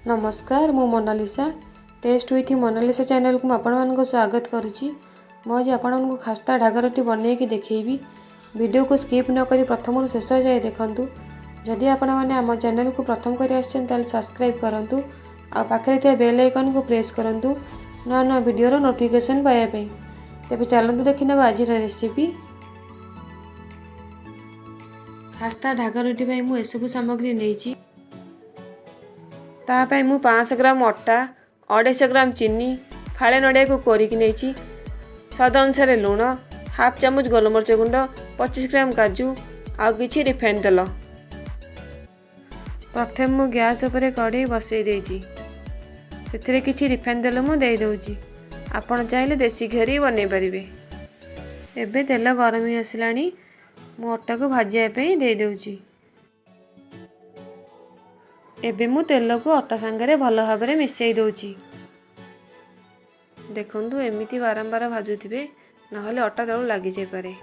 नमस्कार मु Monalisa taste with Monalisa channel को आपण स्वागत करुच्ची। मुझे आपण खास्ता ढागरटी बनईकि देखी वीडियो को स्किप न करी प्रथम शेष जाए देखूँ। जदि आपण मैंने आम चैनल को प्रथम कर सब्सक्राइब करूँ आ पाखे बेल आइकन को प्रेस करूँ न न वीडियो नोटिफिकेशन पाइबापी। तेज चलतु देखने आज रेसिपी। खास्ता ढागरटी मु एसबू सामग्री नहीं तापाई मु 500 ग्राम अटा 250 ग्राम चीनी फाड़े नड़िया को कोरिकी नहीं स्वाद अनुसार लुण हाफ चामच गोलमरिच गुंड 25 ग्राम काजू आ किछि रिफाइन तेल। प्रथम मु गैस उपर कढ़ई बसई देछि से किछि रिफाइन तेल मु दे दउछि। आपण चाहिले देसी घी बनै परिबे। एबे तेल गरम ही आसिलानी मु अटा को भाजिया पे दे दउछि। एबे मु तेल को अटा सांगरे भल भाव में मिसई दउछि। देखंतु एमिति बारंबार भाजुथिबे नहले अटा तळु लागि जाय पारे।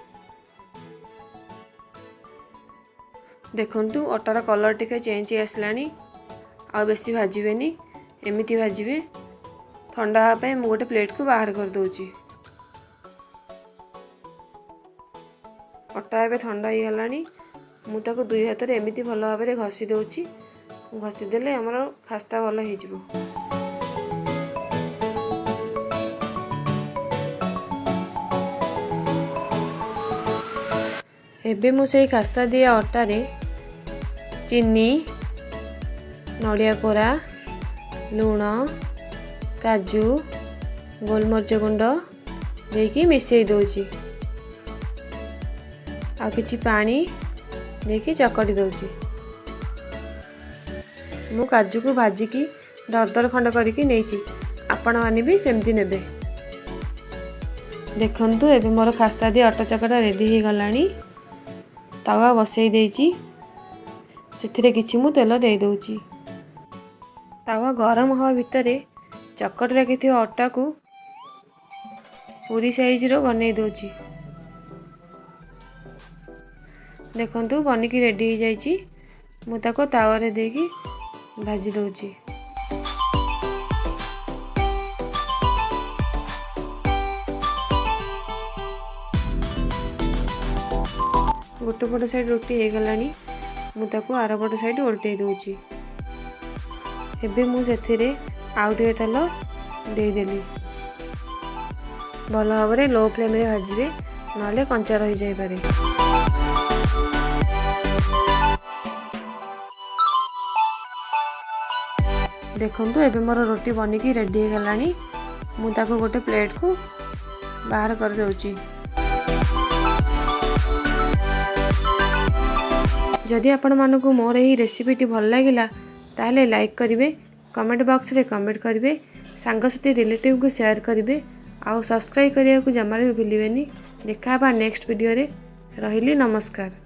देखंतु अटार कलर टिके चेंज आसलानी आ बेसी भाजिबेनी एमिति भाजिबे। ठंडा हा पे मु गोटे प्लेट को बाहर कर दउछि। अटा एबे ठंडा ही गलानी मु ताको दुई हाथ रे एमिति भल भाव में घसी दउछि। घसी देले हमर खास्ता भल हो जिवो। एबे मु सेई खास्ता दिया अटा रे चीनी नड़िया कोरा लुण काजू गोलमरिच गुंड देकी मिसई दउछि आ किछि पानी देकी चकटी दउछि। मु काजू को भाजिकी दरदर खंड करके नहीं आपण माने भी सेमती नेबे। देखंतु एबे मोर खास्ता दी अटा चकटा रेडी हो गलानी। तावा बसई देइची सेथिरे किछि मु तेल दे दउची। तावा गरम हवा भितरे चकट रखि अटा को पूरी साइज रो बनै दउची। देखंतु बनिकी रेडी हो जाइची। मु ताको तावा रे देकी भाजी दउची। गोटे पट साइड रोटी हो गलानी मु ताको आर पट साइड उल्टे दउची। एबे मु सेथिरे आउ टे तेल दे देली। भल भाव में लो फ्लेम रे भाजिबे नले कंचा रही जाय पारे। देखंतु एबे मोर रोटी बनिकी रेडी हो गलानी मु ताको गोटे प्लेट को बाहर कर दउची। जदि आपण मानकु मोर एही रेसिपीटी भल लागिला ताहले लाइक करिवे कमेंट बॉक्स रे कमेंट करिवे सांगसाथी रिलेटिव को शेयर करिवे आउ सब्सक्राइब करिया को जमारे भी भूलिबेनी। देखा बा नेक्स्ट वीडियो रे। रहिली नमस्कार।